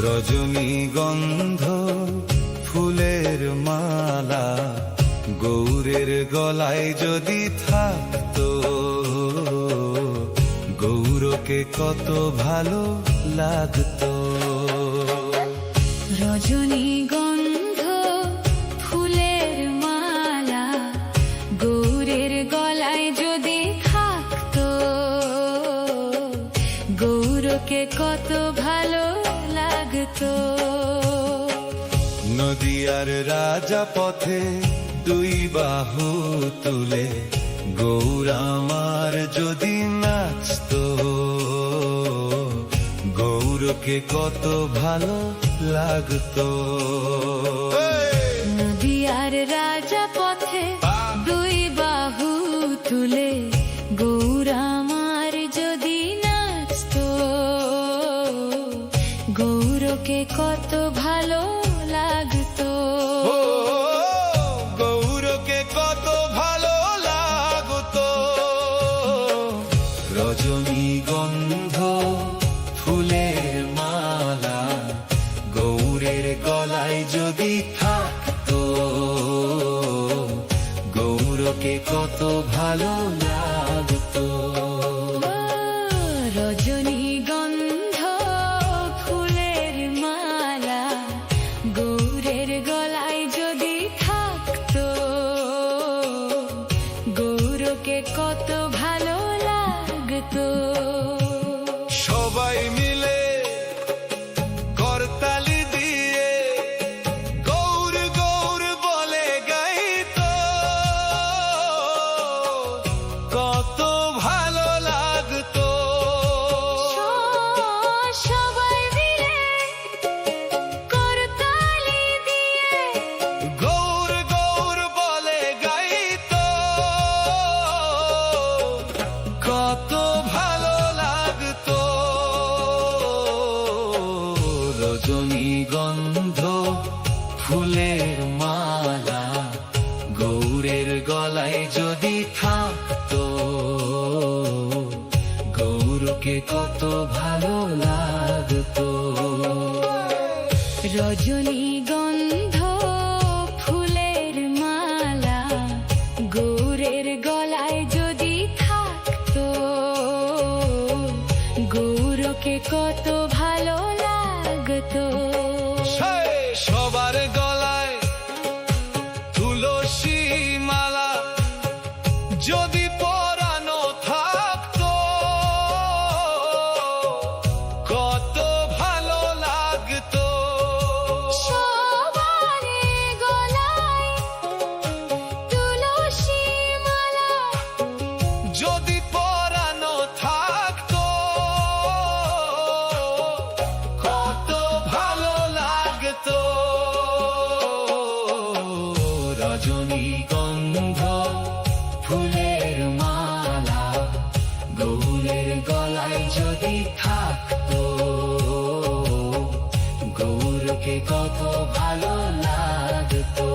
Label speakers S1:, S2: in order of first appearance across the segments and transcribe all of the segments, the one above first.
S1: রজনীগন্ধ ফুলের মালা গৌরের গলায় যদি থাকতো, গৌরকে কত ভালো লাগতো।
S2: রজনীগন্ধ ফুলের মালা গৌরের গলায় যদি থাকতো, গৌরকে কত ভালো লাগতো।
S1: নদিয়ার রাজা পথে দুই বাহু তুলে গৌর আমার যদি নাচতো, গৌরকে কত ভালো লাগতো।
S2: নদিয়ার রাজা পথে দুই বাহু তুলে গৌর আমার যদি নাচতো, গৌরকে কত ভালো লাগতো।
S1: গৌরকে কত ভালো লাগতো। রজনীগন্ধ ফুলের মালা গৌরের গলায় যদি থাকতো, গৌরকে কত ভালো লাগতো।
S2: রজনীগন্ধ ফুলের মালা গৌরের গলায় যদি থাকতো, গৌরকে কত ভালো লাগতো।
S1: সবাই মিলে করতালি দিয়ে গৌর গৌর বলে গাইতো, কত ভালো লাগতো।
S2: সবাই মিলে করতালি দিয়ে
S1: গৌর গৌর বলে গাইতো, কত ভালো লাগতো। রজনীগন্ধ ফুলের মালা গৌরের গলায় যদি থাকতো, গৌরকে কত ভালো লাগতো।
S2: রজনীগন্ধ ফুলের মালা গৌরের গলায় যদি থাকতো, গৌরকে কত ভালো লাগতো।
S1: সবার গলায় তুলসী মালা যদি পরানো থাকতো, কত ভালো লাগতো।
S2: সবার গলায় তুলসী মালা
S1: যদি পরানো থাকতো, কত ভালো লাগতো। রজনীগন্ধ ফুলের মালা গৌরের গলায় যদি থাকতো, গৌরকে কত ভালো লাগতো।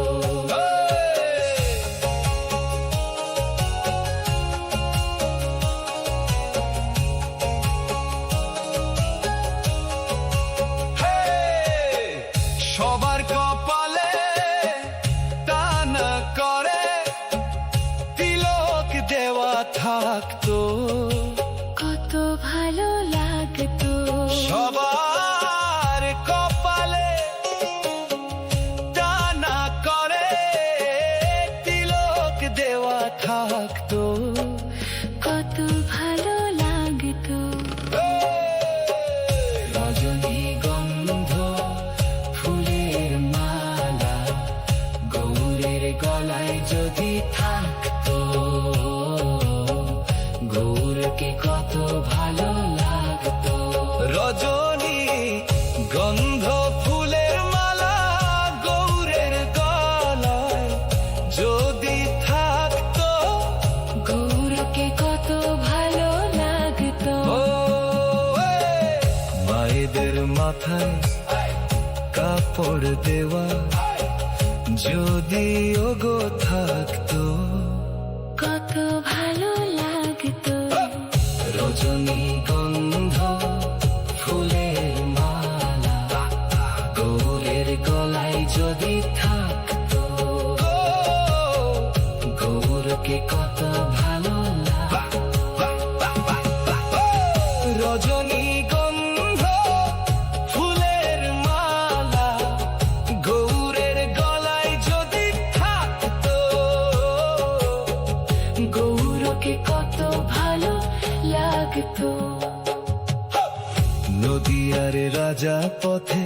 S1: সবার কপালে টানা করে তিলক দেওয়া থাকতো,
S2: কত ভালো লাগতো।
S1: সবার কপালে টানা করে তিলক দেওয়া থাকতো,
S2: কত ভালো লাগতো।
S1: রজনীগন্ধ ফুলের মালা গৌরের গলায় যদি থাকতো, গৌরকে কত ভালো লাগতো। রজনীগন্ধ ফুলের মালা গৌরের গলায় যদি থাকতো,
S2: গৌরকে কত ভালো লাগতো।
S1: মায়েদের মাথায় কাপড় দেওয়া যদি ওগো থাকতো,
S2: কত ভালো লাগতো।
S1: রজনীগন্ধ ফুলের মালা নদিয়ার রাজা পথে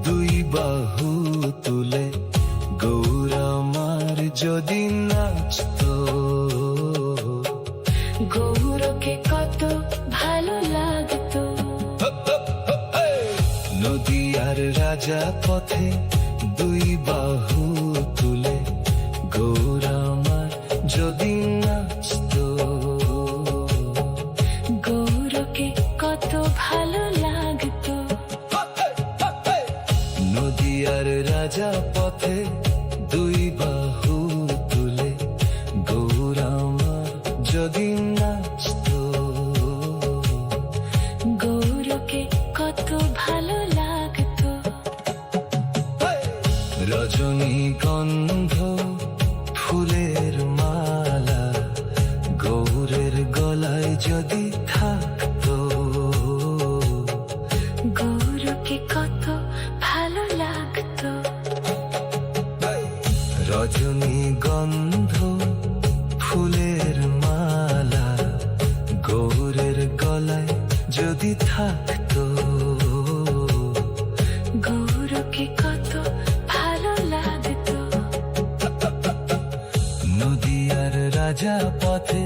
S1: দুই বাহু তুলে গৌর আমার যদি নাচতো,
S2: গৌরকে কত ভালো লাগতো।
S1: নদিয়ার রাজা পথে দুই বাহু তুলে গৌর আমার যদি নাচতো,
S2: গৌরকে কত ভালো লাগতো।
S1: নদিয়ার রাজা পথে দুই বাহু তুলে গৌর আমার যদি নাচতো,
S2: গৌরকে কত ভালো লাগতো।
S1: রজনীগন্ধ ফুলের মালা গৌরের গলায় যদি থাকতো,
S2: গৌরকে কত ভালো লাগতো।
S1: রজনীগন্ধ ফুলের মালা গৌরের গলায় যদি থাকতো,
S2: গৌরকে কত ভালো লাগতো।
S1: নদিয়ার রাজা পথে